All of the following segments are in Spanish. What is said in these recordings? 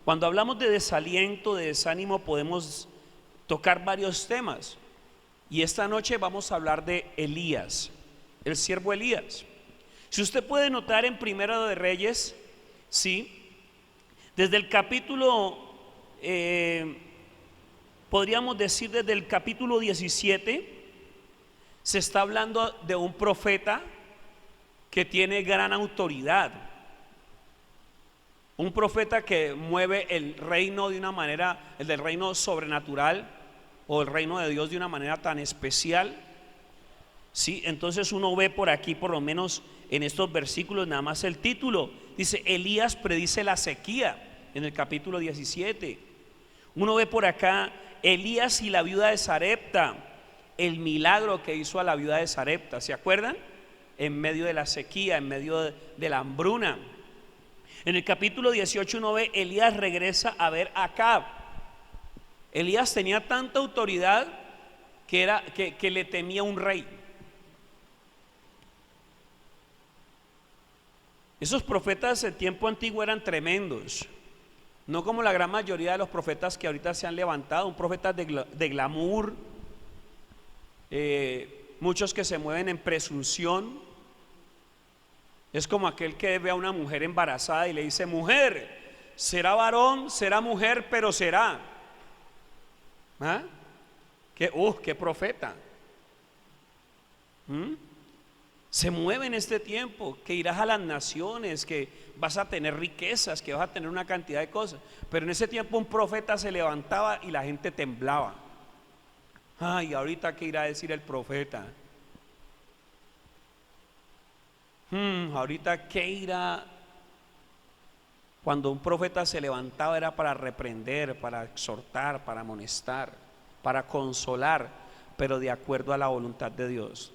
Cuando hablamos de desaliento, de desánimo, podemos tocar varios temas. Y esta noche vamos a hablar de Elías, el siervo Elías. Si usted puede notar en Primera de Reyes, sí, desde el capítulo, podríamos decir desde el capítulo 17, se está hablando de un profeta que tiene gran autoridad. Un profeta que mueve el reino de una manera, el del reino sobrenatural o el reino de Dios de una manera tan especial. Sí, entonces uno ve por aquí, por lo menos en estos versículos, nada más el título. Dice: Elías predice la sequía, en el capítulo 17. Uno ve por acá Elías y la viuda de Sarepta, el milagro que hizo a la viuda de Sarepta, ¿se acuerdan? En medio de la sequía, en medio de la hambruna. En el capítulo 18 uno ve Elías regresa a ver a Acab. Elías tenía tanta autoridad que le temía un rey. Esos profetas del tiempo antiguo eran tremendos, no como la gran mayoría de los profetas que ahorita se han levantado, un profeta de glamour, muchos que se mueven en presunción. Es como aquel que ve a una mujer embarazada y le dice: mujer, será varón, será mujer, pero será. ¿Ah? ¡Qué profeta! Se mueve en este tiempo, que irás a las naciones, que vas a tener riquezas, que vas a tener una cantidad de cosas. Pero en ese tiempo un profeta se levantaba y la gente temblaba. Ay, ahorita qué irá a decir el profeta. Ahorita qué irá. Cuando un profeta se levantaba era para reprender, para exhortar, para amonestar, para consolar, pero de acuerdo a la voluntad de Dios,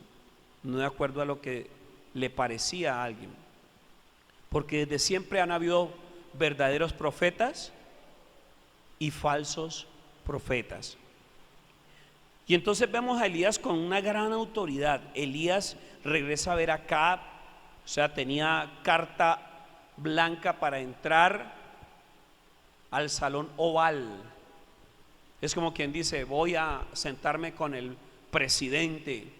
no de acuerdo a lo que le parecía a alguien. Porque desde siempre han habido verdaderos profetas y falsos profetas. Y entonces vemos a Elías con una gran autoridad. Elías regresa a ver a Acab, o sea, tenía carta blanca para entrar al salón oval. Es como quien dice: voy a sentarme con el presidente.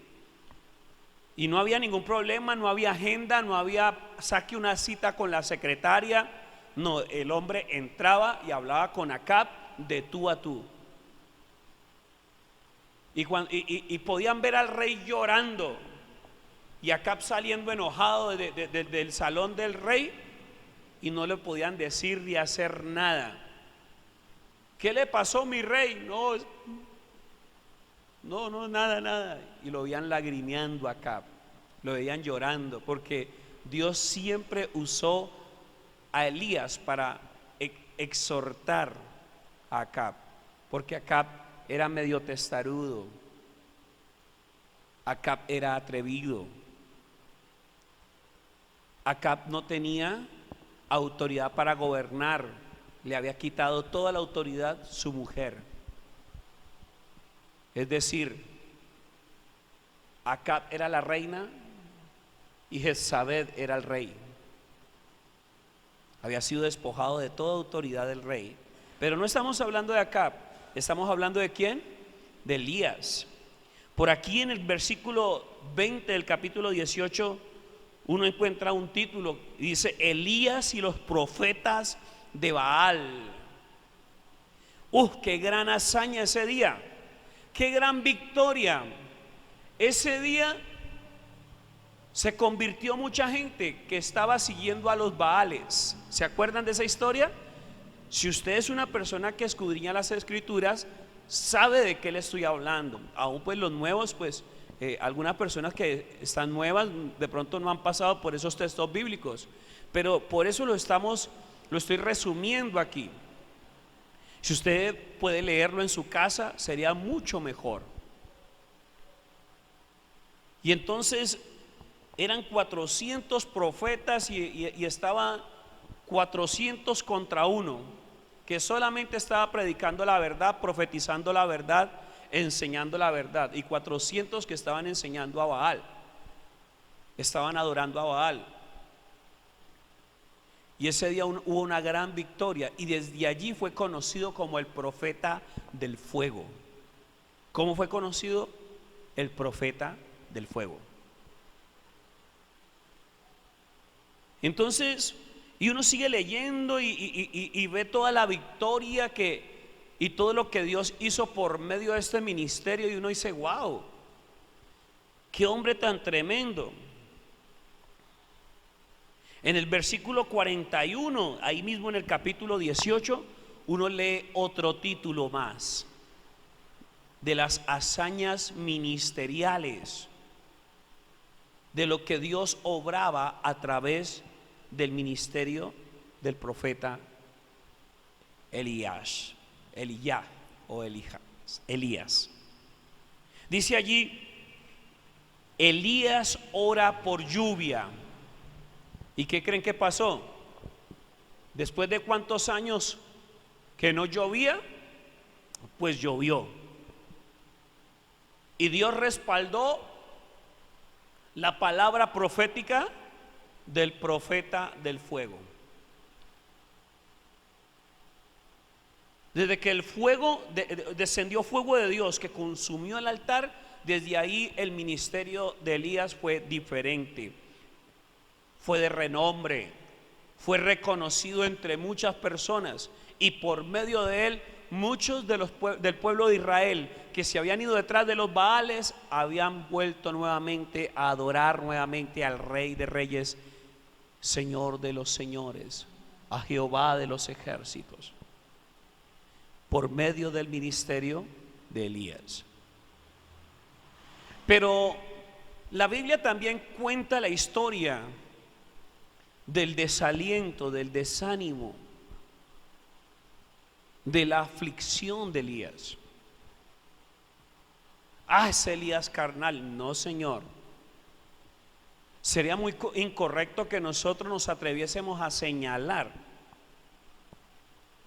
Y no había ningún problema, no había agenda, no había saque una cita con la secretaria. No, el hombre entraba y hablaba con Acab de tú a tú. Y podían ver al rey llorando y Acab saliendo enojado del salón del rey, y no le podían decir ni hacer nada. ¿Qué le pasó, mi rey? No, nada. Y lo veían lagrimeando a Acab, lo veían llorando, porque Dios siempre usó a Elías para exhortar a Acab, porque Acab era medio testarudo, Acab era atrevido, Acab no tenía autoridad para gobernar, le había quitado toda la autoridad su mujer. Es decir, Acab era la reina y Jezabel era el rey. Había sido despojado de toda autoridad del rey. Pero no estamos hablando de Acab, estamos hablando ¿de quién? De Elías. Por aquí en el versículo 20 del capítulo 18 uno encuentra un título y dice: Elías y los profetas de Baal. ¡Qué gran hazaña ese día! ¡Qué gran victoria! Ese día se convirtió mucha gente que estaba siguiendo a los Baales. ¿Se acuerdan de esa historia? Si usted es una persona que escudriña las escrituras, sabe de qué le estoy hablando. Aún pues los nuevos, pues algunas personas que están nuevas de pronto no han pasado por esos textos bíblicos, pero por eso lo estoy resumiendo aquí. Si usted puede leerlo en su casa, sería mucho mejor. Y entonces eran 400 profetas y estaban 400 contra uno, que solamente estaba predicando la verdad, profetizando la verdad, enseñando la verdad, y 400 que estaban enseñando a Baal, estaban adorando a Baal. Y ese día hubo una gran victoria y desde allí fue conocido como el profeta del fuego. ¿Cómo fue conocido? El profeta del fuego. Entonces, y uno sigue leyendo y ve toda la victoria y todo lo que Dios hizo por medio de este ministerio, y uno dice: wow, qué hombre tan tremendo. En el versículo 41, ahí mismo en el capítulo 18, uno lee otro título más de las hazañas ministeriales, de lo que Dios obraba a través del ministerio del profeta Elías o Elías. Dice allí: Elías ora por lluvia. ¿Y qué creen que pasó? Después de cuántos años que no llovía, pues llovió. Y Dios respaldó la palabra profética del profeta del fuego. Desde que el fuego descendió fuego de Dios que consumió el altar, desde ahí el ministerio de Elías fue diferente, fue de renombre, fue reconocido entre muchas personas, y por medio de él muchos del pueblo de Israel que se habían ido detrás de los Baales habían vuelto nuevamente a adorar nuevamente al Rey de Reyes, Señor de los señores, a Jehová de los ejércitos, por medio del ministerio de Elías. Pero la Biblia también cuenta la historia del desaliento, del desánimo, de la aflicción de Elías. Es Elías carnal. No, Señor. Sería muy incorrecto que nosotros nos atreviésemos a señalar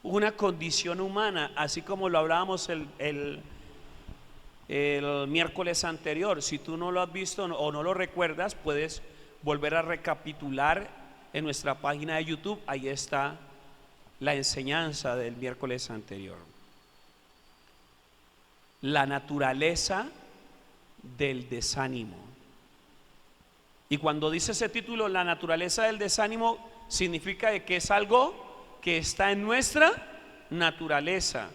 una condición humana, así como lo hablábamos el miércoles anterior. Si tú no lo has visto o no lo recuerdas, puedes volver a recapitular en nuestra página de YouTube. Ahí está la enseñanza del miércoles anterior. La naturaleza del desánimo. Y cuando dice ese título, la naturaleza del desánimo, significa de que es algo que está en nuestra naturaleza.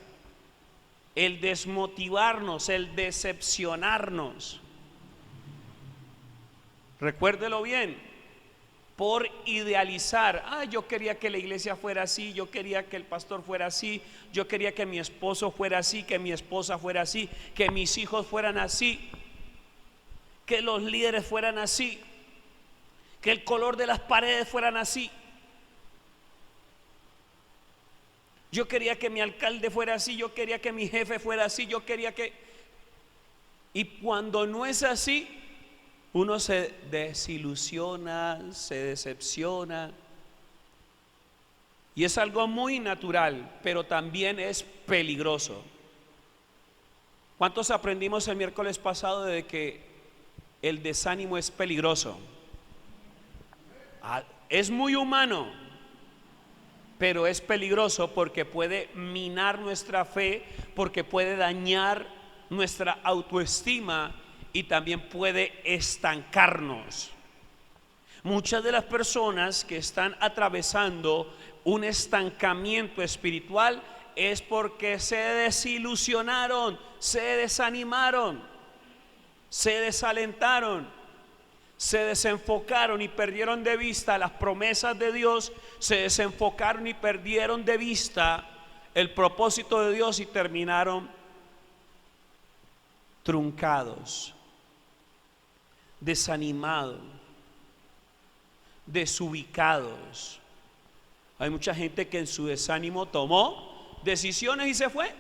El desmotivarnos, el decepcionarnos. Recuérdelo bien. Por idealizar: yo quería que la iglesia fuera así, yo quería que el pastor fuera así, yo quería que mi esposo fuera así, que mi esposa fuera así, que mis hijos fueran así, que los líderes fueran así, que el color de las paredes fueran así. Yo quería que mi alcalde fuera así, yo quería que mi jefe fuera así, yo quería que... Y cuando no es así, uno se desilusiona, se decepciona, y es algo muy natural, pero también es peligroso. ¿Cuántos aprendimos el miércoles pasado de que el desánimo es peligroso? Es muy humano, pero es peligroso porque puede minar nuestra fe, porque puede dañar nuestra autoestima y también puede estancarnos. Muchas de las personas que están atravesando un estancamiento espiritual es porque se desilusionaron, se desanimaron, se desalentaron, se desenfocaron y perdieron de vista las promesas de Dios, se desenfocaron y perdieron de vista el propósito de Dios y terminaron truncados, desanimados, desubicados. Hay mucha gente que en su desánimo tomó decisiones y se fue,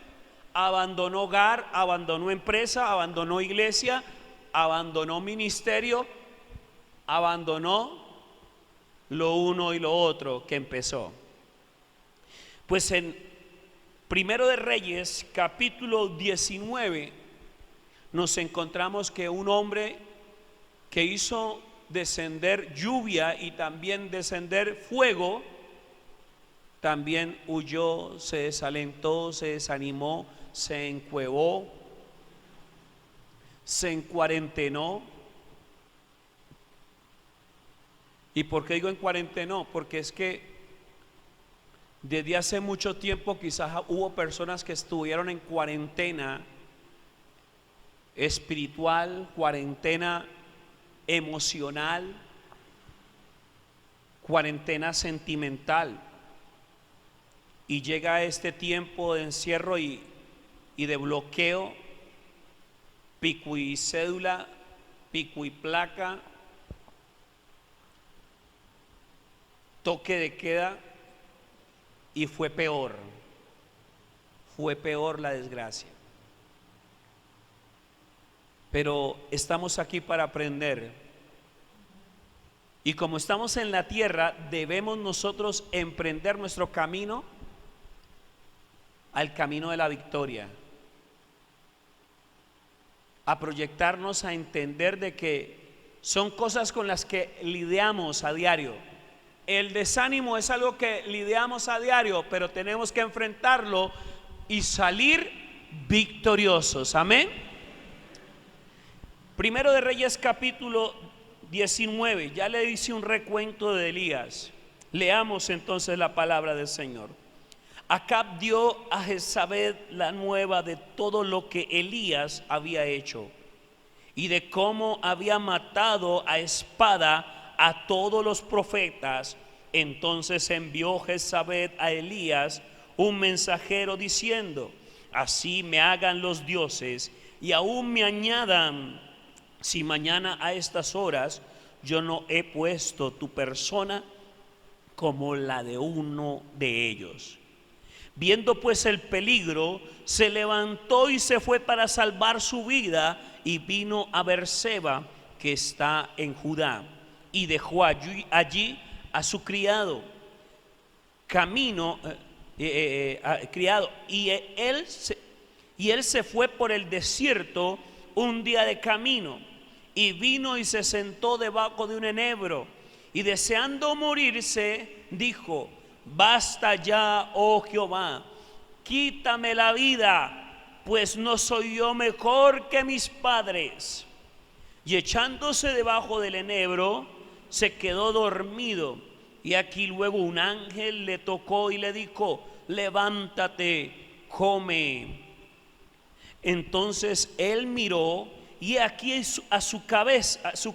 abandonó hogar, abandonó empresa, abandonó iglesia, abandonó ministerio, abandonó lo uno y lo otro que empezó. Pues en Primero de Reyes, capítulo 19, nos encontramos que un hombre que hizo descender lluvia y también descender fuego también huyó, se desalentó, se desanimó, se encuevó, se encuarentenó. ¿Y por qué digo encuarentenó? Porque es que desde hace mucho tiempo quizás hubo personas que estuvieron en cuarentena espiritual, cuarentena emocional, cuarentena sentimental. Y llega este tiempo de encierro y de bloqueo, pico y cédula, pico y placa, toque de queda, y fue peor la desgracia. Pero estamos aquí para aprender, y como estamos en la tierra, debemos nosotros emprender nuestro camino al camino de la victoria, a proyectarnos, a entender de que son cosas con las que lidiamos a diario. El desánimo es algo que lidiamos a diario, pero tenemos que enfrentarlo y salir victoriosos. Amén. Primero de Reyes capítulo 19, ya le hice un recuento de Elías. Leamos entonces la palabra del Señor. Acab dio a Jezabel la nueva de todo lo que Elías había hecho y de cómo había matado a espada a todos los profetas. Entonces envió Jezabel a Elías un mensajero diciendo: así me hagan los dioses y aún me añadan, si mañana a estas horas yo no he puesto tu persona como la de uno de ellos. Viendo pues el peligro, se levantó y se fue para salvar su vida, y vino a Berseba, que está en Judá, y dejó allí a su criado, y él se fue por el desierto un día de camino, y vino y se sentó debajo de un enebro, y deseando morirse, dijo: basta ya, oh Jehová, quítame la vida, pues no soy yo mejor que mis padres. Y echándose debajo del enebro, se quedó dormido. Y aquí luego un ángel le tocó y le dijo: levántate, come. Entonces él miró, y aquí a su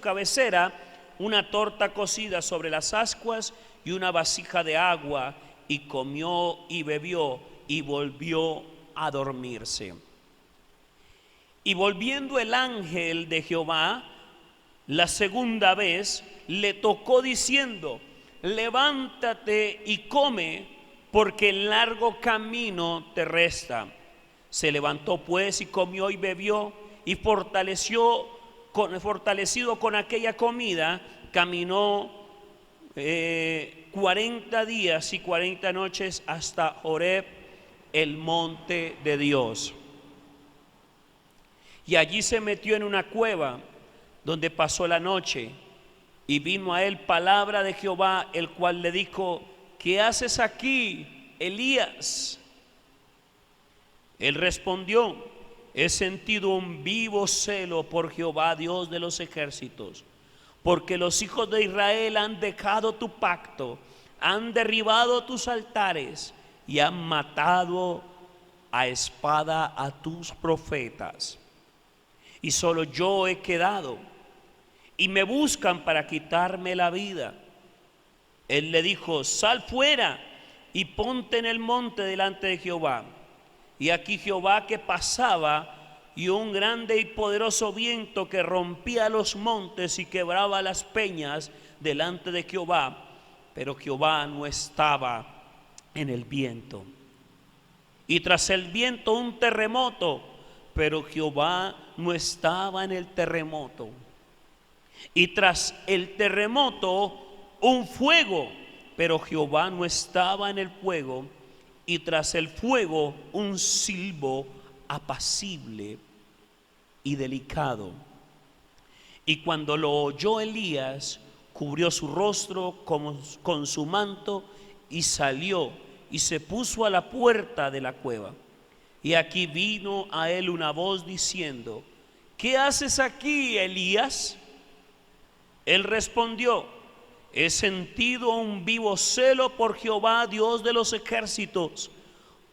cabecera una torta cocida sobre las ascuas y una vasija de agua, y comió y bebió y volvió a dormirse. Y volviendo el ángel de Jehová la segunda vez, le tocó diciendo: levántate y come, porque el largo camino te resta. Se levantó pues y comió y bebió, y fortalecido con aquella comida, caminó 40 días y 40 noches hasta Horeb, el monte de Dios. Y allí se metió en una cueva, donde pasó la noche. Y vino a él palabra de Jehová, el cual le dijo: ¿qué haces aquí, Elías? Él respondió: he sentido un vivo celo por Jehová, Dios de los ejércitos, porque los hijos de Israel han dejado tu pacto, han derribado tus altares y han matado a espada a tus profetas. Y solo yo he quedado, y me buscan para quitarme la vida. Él le dijo: sal fuera y ponte en el monte delante de Jehová. Y aquí Jehová que pasaba, y un grande y poderoso viento que rompía los montes y quebraba las peñas delante de Jehová, pero Jehová no estaba en el viento. Y tras el viento un terremoto, pero Jehová no estaba en el terremoto. Y tras el terremoto un fuego, pero Jehová no estaba en el fuego. Y tras el fuego un silbo apacible y delicado. Y cuando lo oyó Elías, cubrió su rostro con su manto y salió y se puso a la puerta de la cueva. Y aquí vino a él una voz diciendo: ¿qué haces aquí, Elías? Él respondió: he sentido un vivo celo por Jehová, Dios de los ejércitos,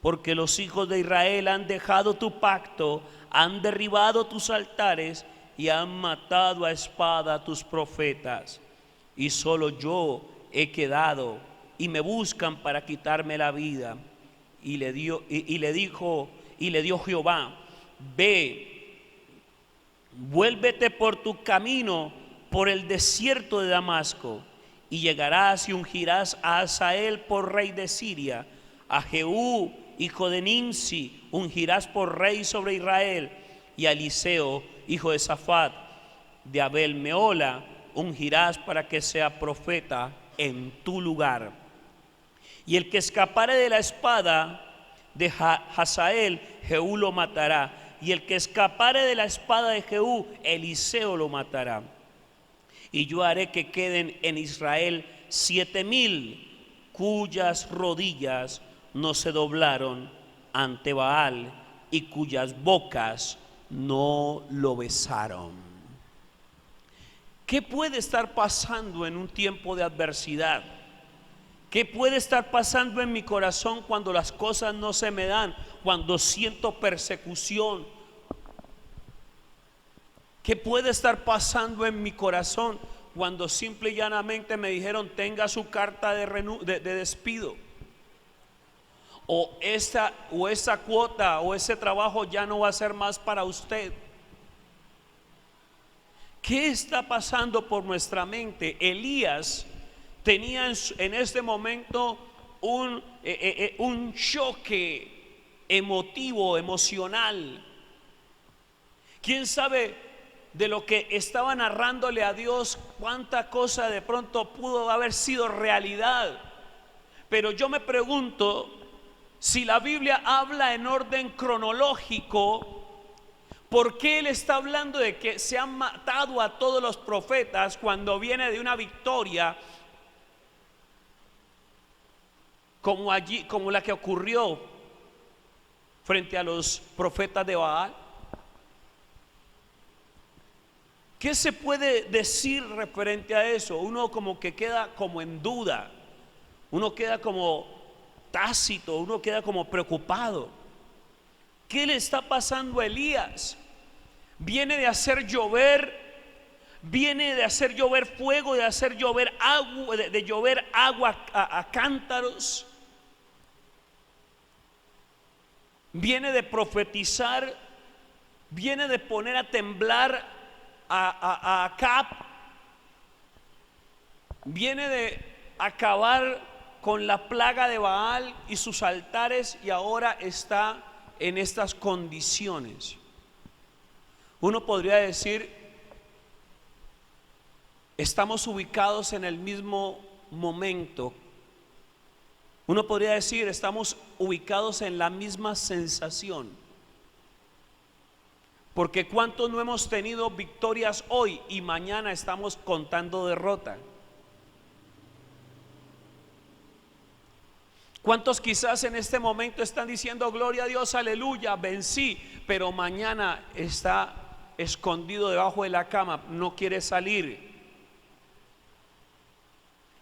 porque los hijos de Israel han dejado tu pacto, han derribado tus altares y han matado a espada a tus profetas. Y solo yo he quedado, y me buscan para quitarme la vida. Y le dio Jehová: ve, vuélvete por tu camino por el desierto de Damasco, y llegarás y ungirás a Hazael por rey de Siria, a Jehú hijo de Nimsi ungirás por rey sobre Israel, y a Eliseo hijo de Safat de Abel Meola ungirás para que sea profeta en tu lugar. Y el que escapare de la espada de Hazael, Jehú lo matará, y el que escapare de la espada de Jehú, Eliseo lo matará. Y yo haré que queden en Israel 7,000 cuyas rodillas no se doblaron ante Baal y cuyas bocas no lo besaron. ¿Qué puede estar pasando en un tiempo de adversidad? ¿Qué puede estar pasando en mi corazón cuando las cosas no se me dan? Cuando siento persecución. ¿Qué puede estar pasando en mi corazón cuando simple y llanamente me dijeron: tenga su carta de despido? O esa cuota o ese trabajo ya no va a ser más para usted. ¿Qué está pasando por nuestra mente? Elías tenía en este momento un choque emocional. ¿Quién sabe de lo que estaba narrándole a Dios, cuánta cosa de pronto pudo haber sido realidad? Pero yo me pregunto, si la Biblia habla en orden cronológico, ¿por qué él está hablando de que se han matado a todos los profetas cuando viene de una victoria como la que ocurrió frente a los profetas de Baal? ¿Qué se puede decir referente a eso? Uno como que queda como en duda, uno queda como tácito, uno queda como preocupado. ¿Qué le está pasando a Elías? Viene de hacer llover fuego, de hacer llover agua, de llover agua a cántaros. Viene de profetizar, viene de poner a temblar a Acab, viene de acabar con la plaga de Baal y sus altares, y ahora está en estas condiciones. Uno podría decir, estamos ubicados en el mismo momento. Uno podría decir, estamos ubicados en la misma sensación. Porque ¿cuántos no hemos tenido victorias hoy y mañana estamos contando derrota? ¿Cuántos quizás en este momento están diciendo: gloria a Dios, aleluya, vencí, pero mañana está escondido debajo de la cama, no quiere salir?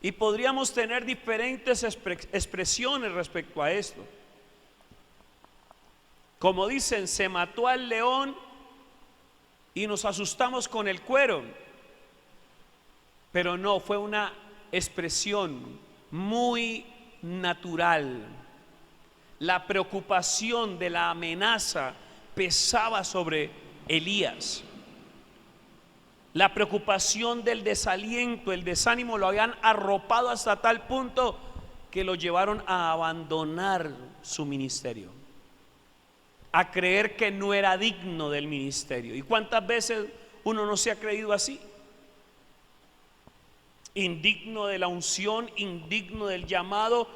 Y podríamos tener diferentes expresiones respecto a esto. Como dicen, se mató al león y nos asustamos con el cuero. Pero no, fue una expresión muy natural. La preocupación de la amenaza pesaba sobre Elías. La preocupación del desaliento, el desánimo lo habían arropado hasta tal punto que lo llevaron a abandonar su ministerio, a creer que no era digno del ministerio. ¿Y cuántas veces uno no se ha creído así? Indigno de la unción, indigno del llamado,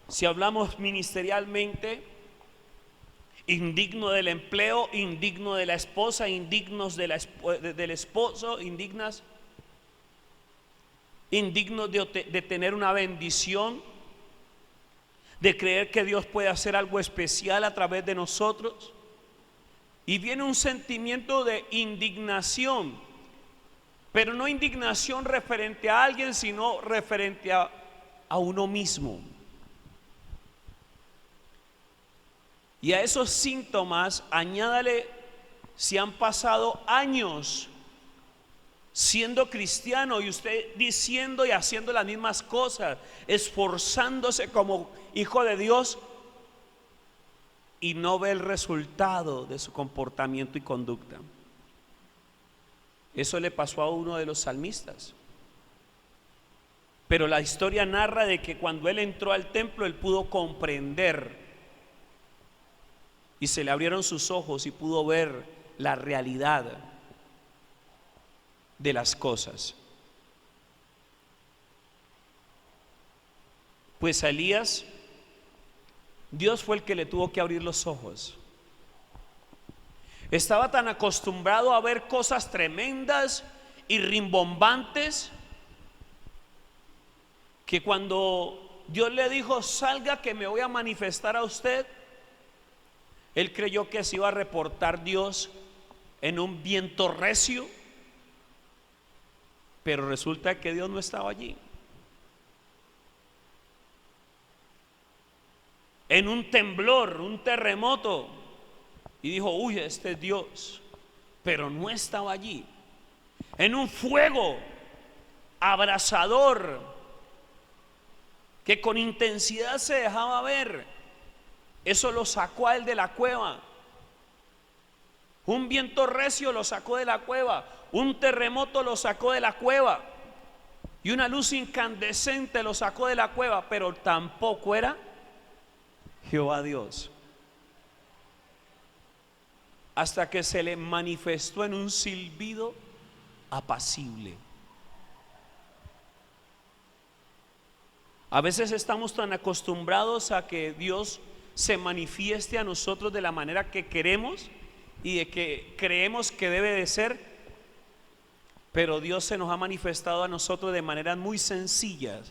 si hablamos ministerialmente, indigno del empleo, indigno de la esposa, indignos del esposo, indignos de tener una bendición. de creer que Dios puede hacer algo especial a través de nosotros. Y viene un sentimiento de indignación, pero no indignación referente a alguien, sino referente a uno mismo. Y a esos síntomas añádale si han pasado años siendo cristiano y usted diciendo y haciendo las mismas cosas, esforzándose como hijo de Dios, y no ve el resultado de su comportamiento y conducta. Eso le pasó a uno de los salmistas. Pero la historia narra de que cuando él entró al templo, él pudo comprender y se le abrieron sus ojos y pudo ver la realidad de las cosas. Pues a Elías, Dios fue el que le tuvo que abrir los ojos. Estaba tan acostumbrado a ver cosas tremendas y rimbombantes que cuando Dios le dijo: salga que me voy a manifestar a usted, él creyó que se iba a reportar Dios en un viento recio, pero resulta que Dios no estaba allí. En un temblor, un terremoto, y dijo: uy, este es Dios, pero no estaba allí. En un fuego abrasador que con intensidad se dejaba ver, eso lo sacó a él de la cueva. Un viento recio lo sacó de la cueva, un terremoto lo sacó de la cueva, y una luz incandescente lo sacó de la cueva, pero tampoco era Jehová Dios. Hasta que se le manifestó en un silbido apacible. A veces estamos tan acostumbrados a que Dios se manifieste a nosotros de la manera que queremos y de que creemos que debe de ser, pero Dios se nos ha manifestado a nosotros de maneras muy sencillas.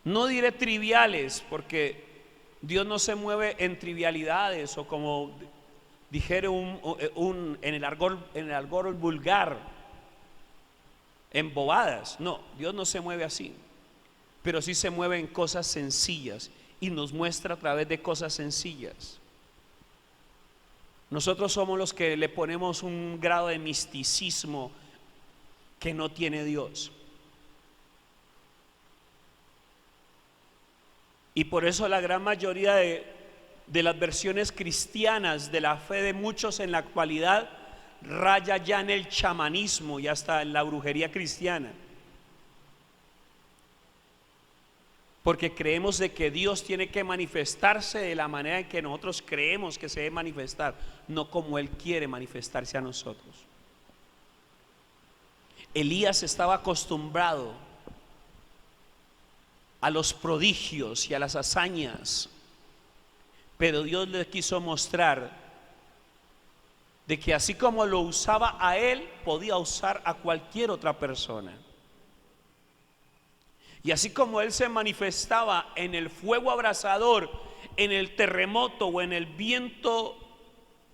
No diré triviales, porque Dios no se mueve en trivialidades o como dijere en el argot vulgar, en bobadas. No, Dios no se mueve así, pero sí se mueve en cosas sencillas y nos muestra a través de cosas sencillas. Nosotros somos los que le ponemos un grado de misticismo que no tiene Dios. Y por eso la gran mayoría de las versiones cristianas de la fe de muchos en la actualidad raya ya en el chamanismo y hasta en la brujería cristiana. Porque creemos de que Dios tiene que manifestarse de la manera en que nosotros creemos que se debe manifestar, no como Él quiere manifestarse a nosotros. Elías estaba acostumbrado a los prodigios y a las hazañas, pero Dios le quiso mostrar de que así como lo usaba a él, podía usar a cualquier otra persona. Y así como él se manifestaba en el fuego abrasador, en el terremoto o en el viento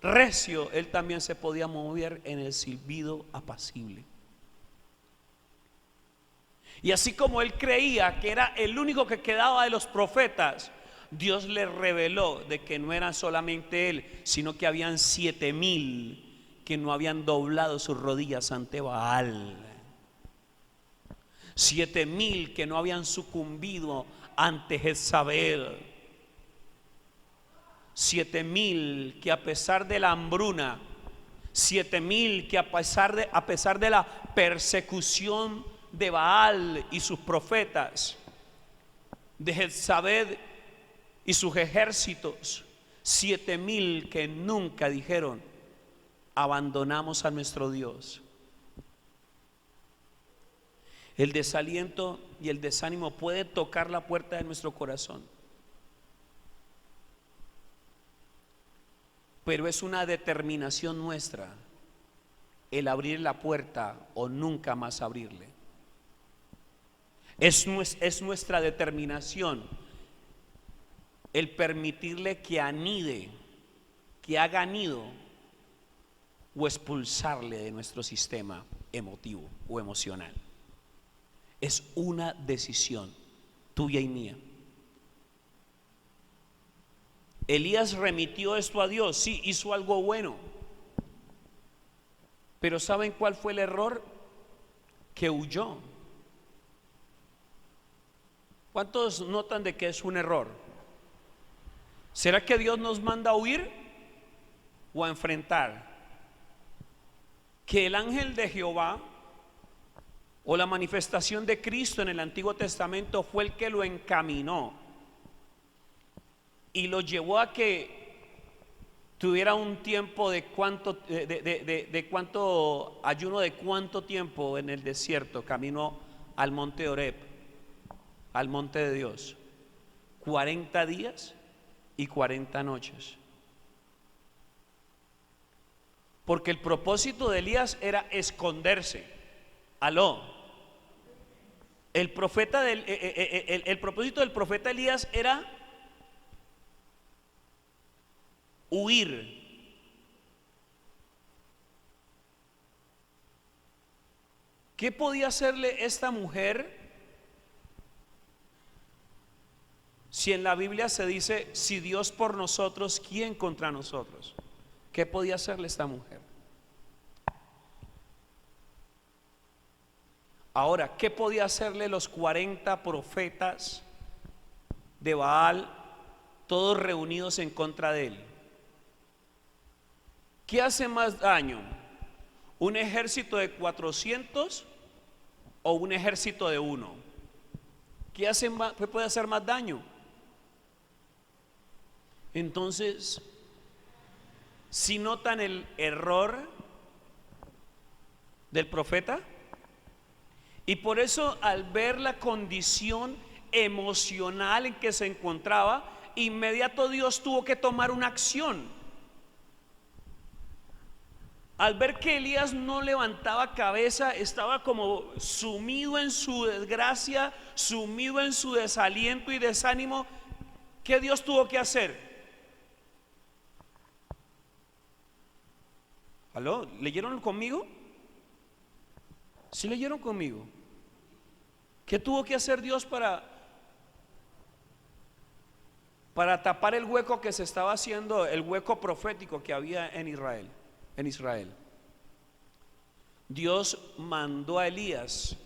recio, él también se podía mover en el silbido apacible. Y así como él creía que era el único que quedaba de los profetas, Dios le reveló de que no era solamente él, sino que habían 7,000 que no habían doblado sus rodillas ante Baal. 7,000 que no habían sucumbido ante Jezabel. 7,000 que a pesar de la hambruna, 7,000 que a pesar de la persecución de Baal y sus profetas, de Jezabel y sus ejércitos, 7,000 que nunca dijeron: abandonamos a nuestro Dios. El desaliento y el desánimo puede tocar la puerta de nuestro corazón, pero es una determinación nuestra el abrir la puerta o nunca más abrirle. Es nuestra determinación el permitirle que anide, que haga nido, o expulsarle de nuestro sistema emotivo o emocional. Es una decisión tuya y mía. Elías remitió esto a Dios, sí, hizo algo bueno, pero ¿saben cuál fue el error? Que huyó. ¿Cuántos notan de que es un error? ¿Será que Dios nos manda a huir o a enfrentar? Que el ángel de Jehová o la manifestación de Cristo en el Antiguo Testamento fue el que lo encaminó y lo llevó a que tuviera un tiempo de cuánto ayuno, de cuánto tiempo en el desierto, camino al monte Horeb, al monte de Dios, 40 días y 40 noches. Porque el propósito de Elías era esconderse. Aló. El propósito del profeta Elías era huir. ¿Qué podía hacerle esta mujer? Si en la Biblia se dice, si Dios por nosotros, ¿quién contra nosotros? ¿Qué podía hacerle esta mujer? Ahora, ¿qué podía hacerle los 40 profetas de Baal, todos reunidos en contra de él? ¿Qué hace más daño? ¿Un ejército de 400 o un ejército de 1? ¿Qué puede hacer más daño? Entonces, si notan el error del profeta, y por eso al ver la condición emocional en que se encontraba, inmediato Dios tuvo que tomar una acción. Al ver que Elías no levantaba cabeza, estaba como sumido en su desgracia, sumido en su desaliento y desánimo, ¿qué Dios tuvo que hacer? ¿Aló? ¿Leyeron conmigo? ¿Sí leyeron conmigo? ¿Qué tuvo que hacer Dios para tapar el hueco que se estaba haciendo, el hueco profético que había en Israel? Dios mandó a Elías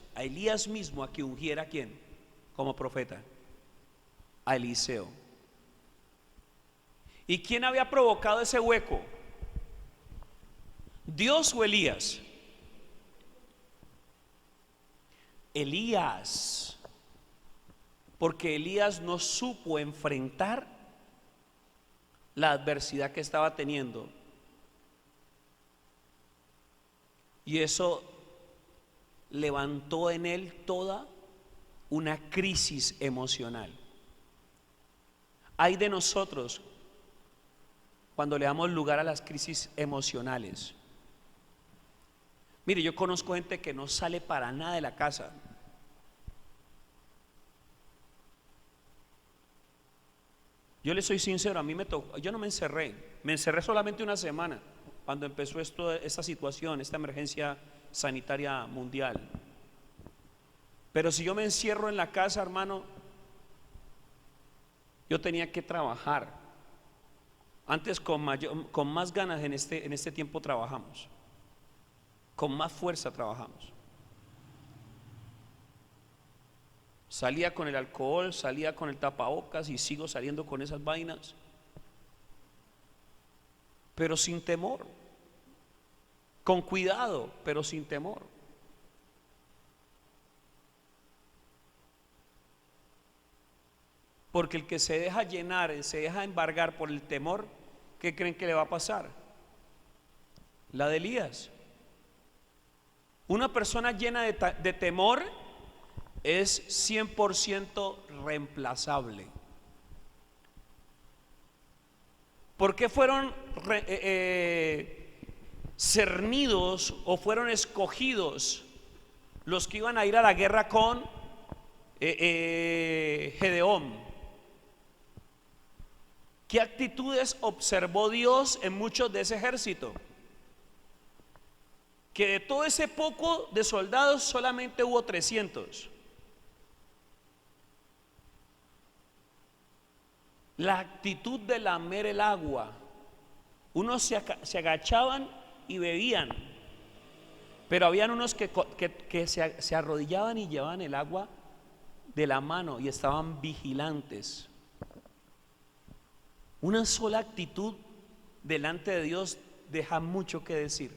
mismo, a que ungiera a ¿quién? Como profeta, a Eliseo. ¿Y quién había provocado ese hueco? ¿Dios o Elías? Elías, porque Elías no supo enfrentar la adversidad que estaba teniendo, y eso levantó en él toda una crisis emocional. Hay de nosotros cuando le damos lugar a las crisis emocionales. Mire, yo conozco gente que no sale para nada de la casa. Yo le soy sincero, a mí me tocó, yo no me encerré solamente una semana cuando empezó esta situación, esta emergencia sanitaria mundial. Pero si yo me encierro en la casa, hermano, yo tenía que trabajar. Antes con más ganas en este tiempo trabajamos. Con más fuerza trabajamos. Salía con el alcohol, salía con el tapabocas y sigo saliendo con esas vainas, pero sin temor, con cuidado, pero sin temor. Porque el que se deja llenar, se deja embargar por el temor, ¿qué creen que le va a pasar? La de Elías. Una persona llena de temor es 100% reemplazable. ¿Por qué fueron cernidos o fueron escogidos los que iban a ir a la guerra con Gedeón. ¿Qué actitudes observó Dios en muchos de ese ejército? Que de todo ese poco de soldados solamente hubo 300. La actitud de lamer el agua. Unos se agachaban y bebían, pero habían unos que se arrodillaban y llevaban el agua de la mano y estaban vigilantes. Una sola actitud delante de Dios deja mucho que decir.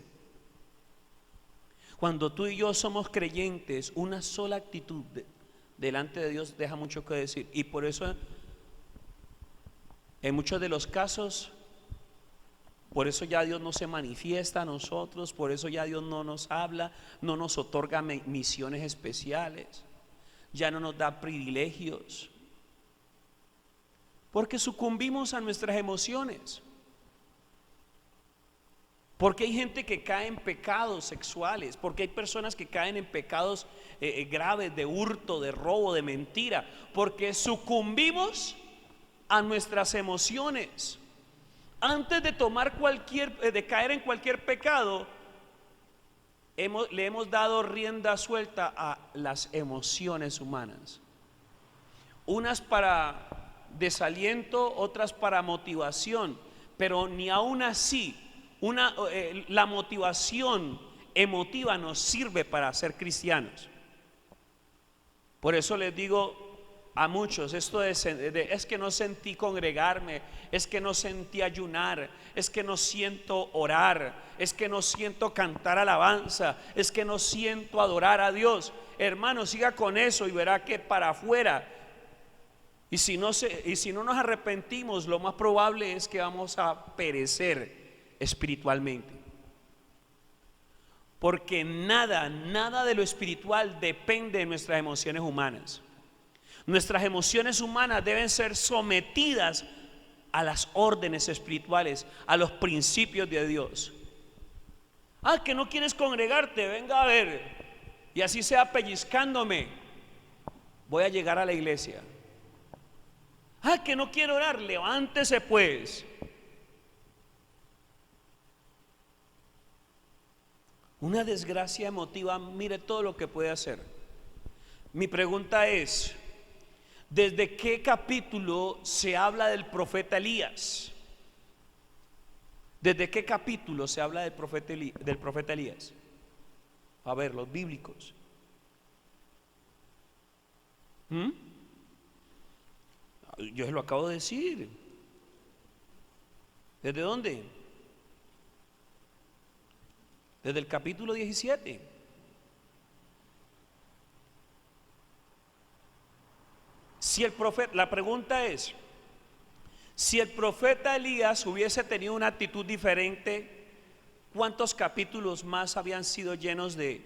Cuando tú y yo somos creyentes, una sola actitud delante de Dios deja mucho que decir. Y por eso en muchos de los casos, por eso ya Dios no se manifiesta a nosotros, por eso ya Dios no nos habla, no nos otorga misiones especiales, ya no nos da privilegios, porque sucumbimos a nuestras emociones. Porque hay gente que cae en pecados sexuales, porque hay personas que caen en pecados graves de hurto, de robo, de mentira, porque sucumbimos a nuestras emociones. Antes de tomar de caer en cualquier pecado, le hemos dado rienda suelta a las emociones humanas. Unas para desaliento, otras para motivación, pero ni aún así la motivación emotiva nos sirve para ser cristianos. Por eso les digo a muchos, esto es que no sentí congregarme, es que no sentí ayunar, es que no siento orar, es que no siento cantar alabanza, es que no siento adorar a Dios. Hermano, siga con eso y verá que para afuera. Y si no nos arrepentimos, lo más probable es que vamos a perecer espiritualmente. Porque nada de lo espiritual depende de nuestras emociones humanas. Nuestras emociones humanas deben ser sometidas a las órdenes espirituales, a los principios de Dios. Que no quieres congregarte, venga a ver, y así sea pellizcándome, voy a llegar a la iglesia. Que no quiero orar, levántese pues. Una desgracia emotiva, mire todo lo que puede hacer. Mi pregunta es: ¿desde qué capítulo se habla del profeta Elías? ¿Desde qué capítulo se habla del profeta Elías? A ver, los bíblicos. Yo se lo acabo de decir. ¿Desde dónde? Desde el capítulo 17. La pregunta es: si el profeta Elías hubiese tenido una actitud diferente, ¿cuántos capítulos más habían sido llenos de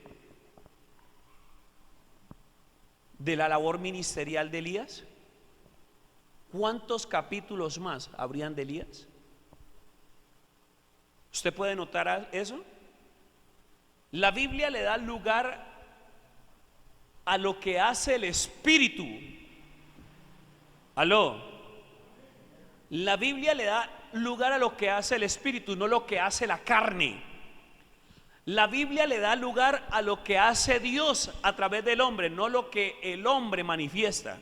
la labor ministerial de Elías? ¿Cuántos capítulos más habrían de Elías? ¿Usted puede notar eso? La Biblia le da lugar a lo que hace el Espíritu. ¿Aló? La Biblia le da lugar a lo que hace el Espíritu, no lo que hace la carne. La Biblia le da lugar a lo que hace Dios a través del hombre, no lo que el hombre manifiesta.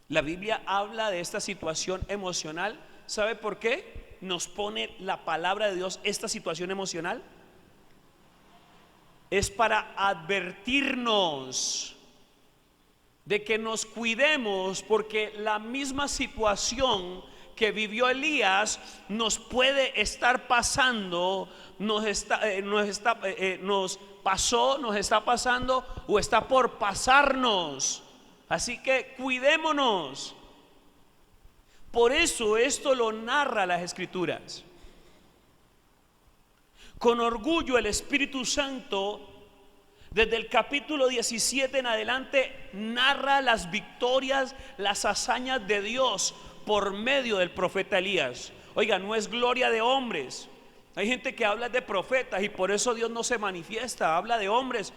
La Biblia habla de esta situación emocional. ¿Sabe por qué nos pone la palabra de Dios esta situación emocional? Es para advertirnos de que nos cuidemos, porque la misma situación que vivió Elías nos puede estar pasando, nos pasó, nos está pasando o está por pasarnos. Así que cuidémonos. Por eso esto lo narra las Escrituras. Con orgullo el Espíritu Santo, desde el capítulo 17 en adelante, narra las victorias, las hazañas de Dios por medio del profeta Elías. Oiga, no es gloria de hombres. Hay gente que habla de profetas y por eso Dios no se manifiesta, habla de hombres,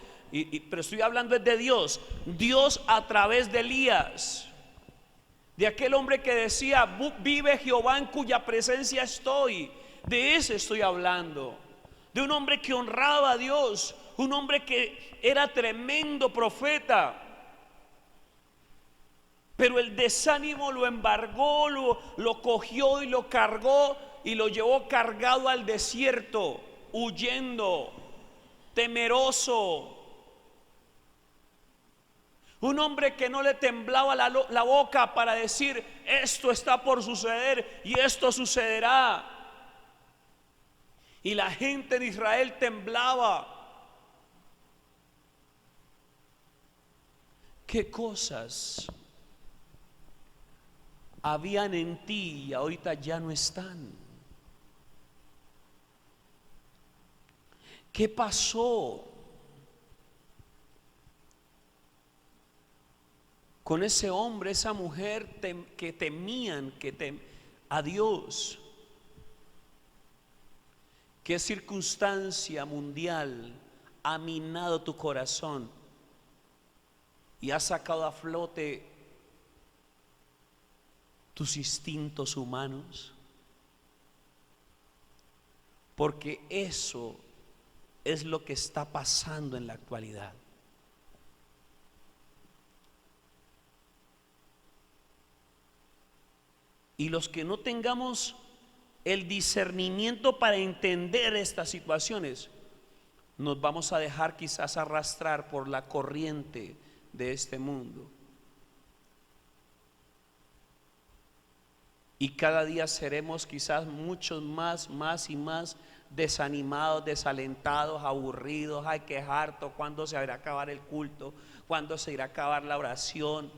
pero estoy hablando es de Dios. Dios a través de Elías, de aquel hombre que decía: vive Jehová en cuya presencia estoy. De ese estoy hablando. De un hombre que honraba a Dios, un hombre que era tremendo profeta. Pero el desánimo lo embargó, lo cogió y lo cargó y lo llevó cargado al desierto, huyendo, temeroso. Un hombre que no le temblaba la boca para decir: esto está por suceder y esto sucederá. Y la gente de Israel temblaba. ¿Qué cosas habían en ti y ahorita ya no están? ¿Qué pasó con ese hombre, esa mujer que temían a Dios? ¿Qué circunstancia mundial ha minado tu corazón y ha sacado a flote tus instintos humanos? Porque eso es lo que está pasando en la actualidad. Y los que no tengamos el discernimiento para entender estas situaciones, nos vamos a dejar quizás arrastrar por la corriente de este mundo. Y cada día seremos quizás muchos más y más desanimados, desalentados, aburridos. Ay, qué harto, ¿cuándo se irá a acabar el culto? ¿Cuándo se irá a acabar la oración?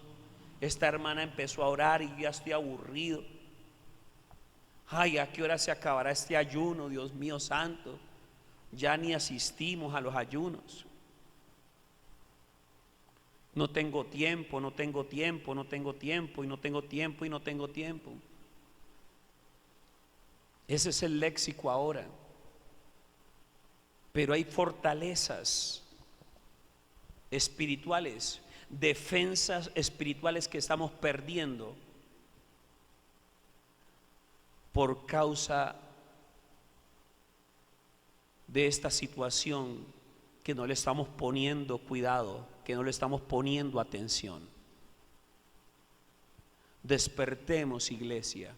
Esta hermana empezó a orar y yo ya estoy aburrido. Ay, ¿a qué hora se acabará este ayuno? Dios mío santo, ya ni asistimos a los ayunos. No tengo tiempo, no tengo tiempo, no tengo tiempo, y no tengo tiempo, y no tengo tiempo. Ese es el léxico ahora. Pero hay fortalezas espirituales, defensas espirituales que estamos perdiendo por causa de esta situación, que no le estamos poniendo cuidado, que no le estamos poniendo atención. Despertemos, iglesia,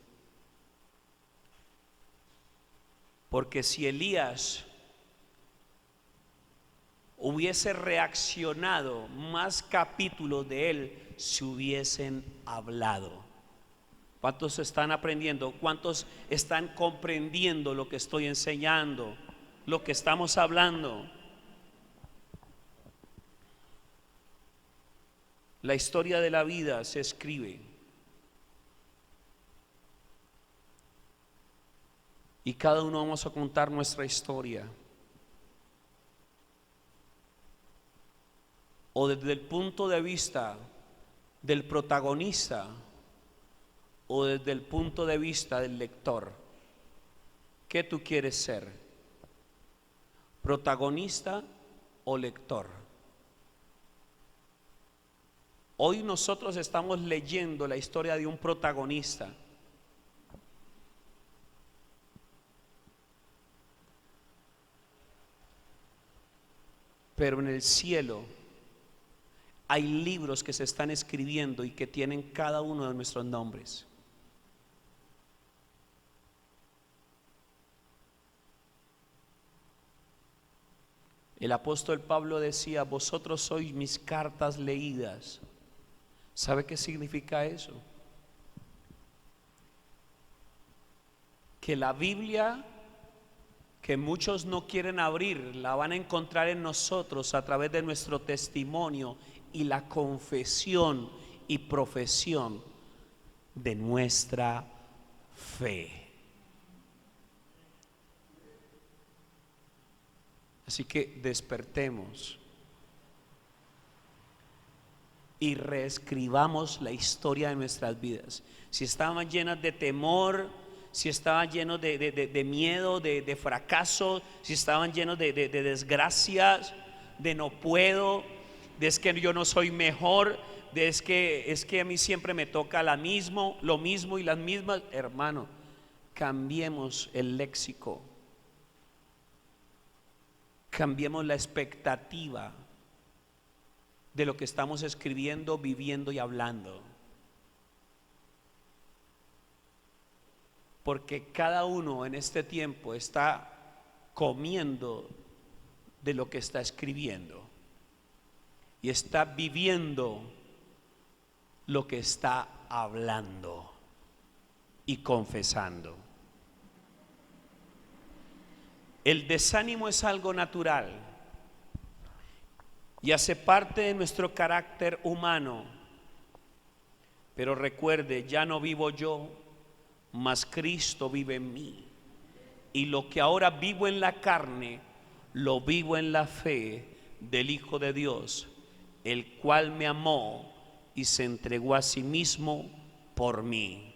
porque si Elías hubiese reaccionado, más capítulos de él se hubiesen hablado. ¿Cuántos están aprendiendo? ¿Cuántos están comprendiendo lo que estoy enseñando, lo que estamos hablando? La historia de la vida se escribe, y cada uno vamos a contar nuestra historia, o desde el punto de vista del protagonista o desde el punto de vista del lector. ¿Qué tú quieres ser? ¿Protagonista o lector? Hoy nosotros estamos leyendo la historia de un protagonista. Pero en el cielo hay libros que se están escribiendo y que tienen cada uno de nuestros nombres. El apóstol Pablo decía: vosotros sois mis cartas leídas. ¿Sabe qué significa eso? Que la Biblia, que muchos no quieren abrir, la van a encontrar en nosotros a través de nuestro testimonio y la confesión y profesión de nuestra fe. Así que despertemos y reescribamos la historia de nuestras vidas. Si estaban llenas de temor, si estaban llenos de miedo, de fracaso, si estaban llenos de desgracias, de no puedo, de es que yo no soy mejor, de es que a mí siempre me toca lo mismo y las mismas. Hermano, cambiemos el léxico, cambiemos la expectativa de lo que estamos escribiendo, viviendo y hablando. Porque cada uno en este tiempo está comiendo de lo que está escribiendo y está viviendo lo que está hablando y confesando. El desánimo es algo natural y hace parte de nuestro carácter humano. Pero recuerde, ya no vivo yo, mas Cristo vive en mí. Y lo que ahora vivo en la carne, lo vivo en la fe del Hijo de Dios, el cual me amó y se entregó a sí mismo por mí.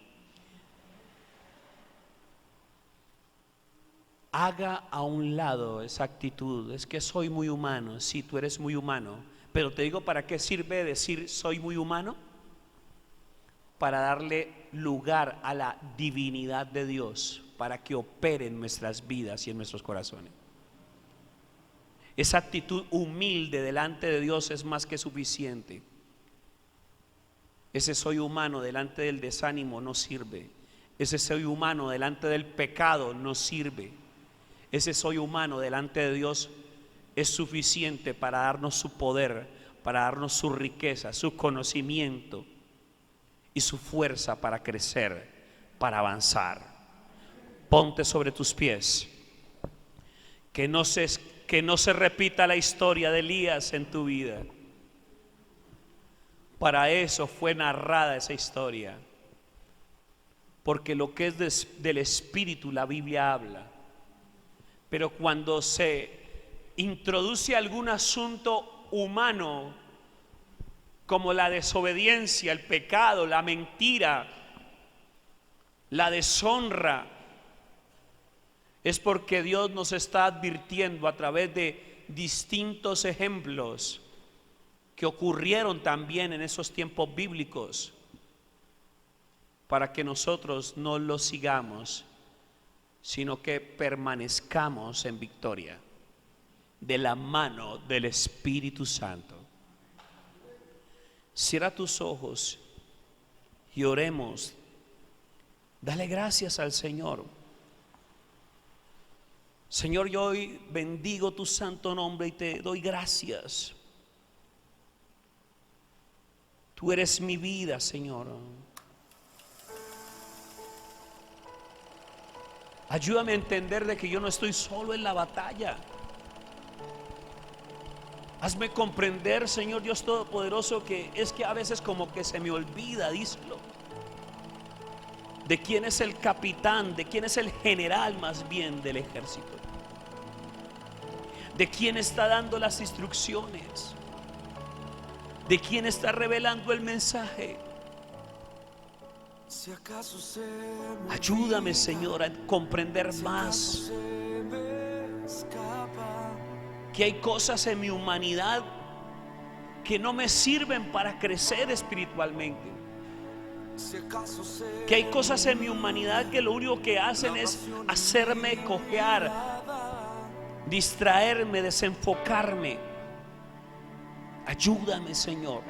Haga a un lado esa actitud, es que soy muy humano. Sí, tú eres muy humano, pero te digo, ¿para qué sirve decir soy muy humano? Para darle lugar a la divinidad de Dios, para que opere en nuestras vidas y en nuestros corazones. Esa actitud humilde delante de Dios es más que suficiente. Ese soy humano delante del desánimo no sirve. Ese soy humano delante del pecado no sirve. Ese soy humano delante de Dios es suficiente para darnos su poder, para darnos su riqueza, su conocimiento y su fuerza para crecer, para avanzar. Ponte sobre tus pies. Que no se repita la historia de Elías en tu vida. Para eso fue narrada esa historia. Porque lo que es del Espíritu la Biblia habla. Pero cuando se introduce algún asunto humano, como la desobediencia, el pecado, la mentira, la deshonra, es porque Dios nos está advirtiendo a través de distintos ejemplos que ocurrieron también en esos tiempos bíblicos, para que nosotros no los sigamos, sino que permanezcamos en victoria de la mano del Espíritu Santo. Cierra tus ojos y oremos. Dale gracias al Señor. Señor, yo hoy bendigo tu santo nombre y te doy gracias. Tú eres mi vida, Señor. Ayúdame a entender de que yo no estoy solo en la batalla. Hazme comprender, Señor Dios Todopoderoso, que es que a veces como que se me olvida, díselo, de quién es el capitán, de quién es el general más bien del ejército, de quién está dando las instrucciones, de quién está revelando el mensaje. Ayúdame, Señor, a comprender más que hay cosas en mi humanidad que no me sirven para crecer espiritualmente, que hay cosas en mi humanidad que lo único que hacen es hacerme cojear, distraerme, desenfocarme. Ayúdame, Señor.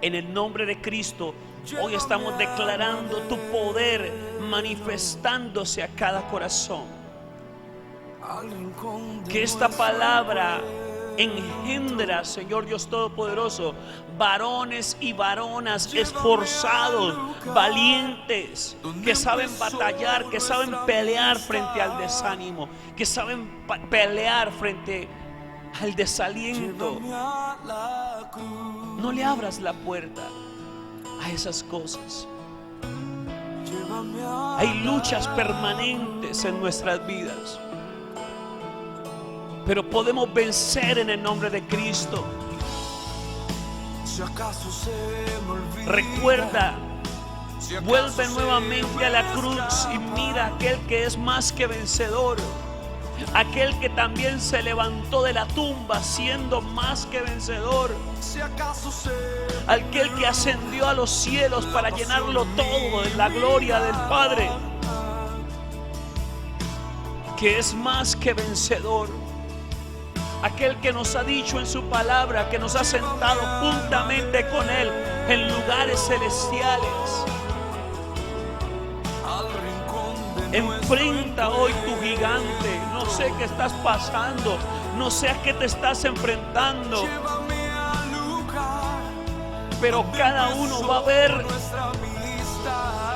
En el nombre de Cristo, hoy estamos declarando tu poder manifestándose a cada corazón. Que esta palabra engendra, Señor Dios Todopoderoso, varones y varonas esforzados, valientes, que saben batallar, que saben pelear frente al desánimo, que saben pelear frente al desaliento. No le abras la puerta a esas cosas. Hay luchas permanentes en nuestras vidas, pero podemos vencer en el nombre de Cristo. Recuerda, vuelve nuevamente a la cruz y mira a aquel que es más que vencedor. aquel que también se levantó de la tumba siendo más que vencedor, aquel que ascendió a los cielos para llenarlo todo de la gloria del Padre, que es más que vencedor, aquel que nos ha dicho en su palabra que nos ha sentado juntamente con Él en lugares celestiales. Enfrenta hoy tu gigante. No sé qué estás pasando, no sé a qué te estás enfrentando, pero cada uno va a ver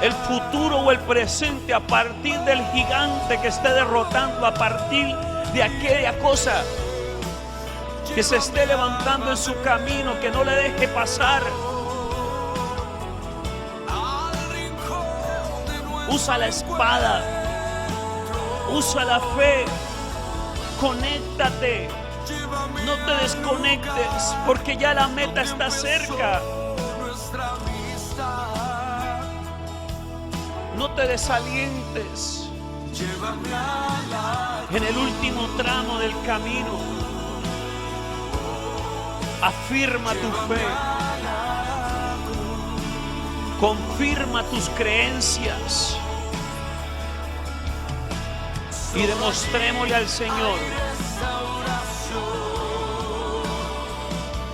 el futuro o el presente a partir del gigante que esté derrotando, a partir de aquella cosa que se esté levantando en su camino, que no le deje pasar. Usa la espada, usa la fe, conéctate, no te desconectes, porque ya la meta está cerca. No te desalientes en el último tramo del camino. Afirma tu fe, confirma tus creencias y demostrémosle al Señor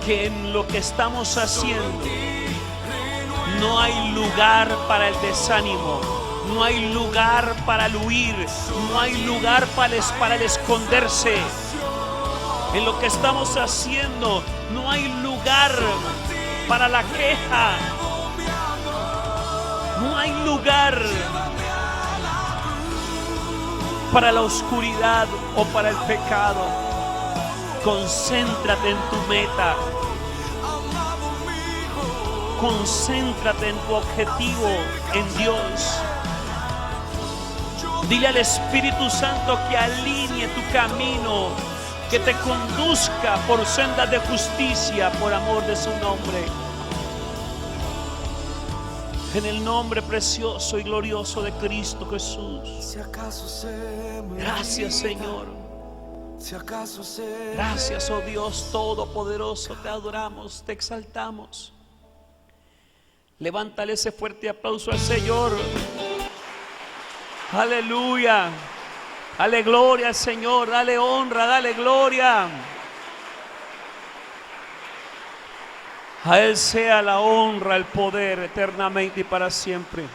que en lo que estamos haciendo no hay lugar para el desánimo, no hay lugar para el huir, no hay lugar para el esconderse. En lo que estamos haciendo no hay lugar para la queja, no hay lugar para la oscuridad o para el pecado. Concéntrate en tu meta, concéntrate en tu objetivo, en Dios. Dile al Espíritu Santo que alinee tu camino, que te conduzca por sendas de justicia por amor de su nombre. En el nombre precioso y glorioso de Cristo Jesús. Gracias, Señor. Gracias, oh Dios Todopoderoso. Te adoramos, te exaltamos. Levántale ese fuerte aplauso al Señor. Aleluya. Dale gloria al Señor, dale honra, dale gloria. A Él sea la honra, el poder eternamente y para siempre.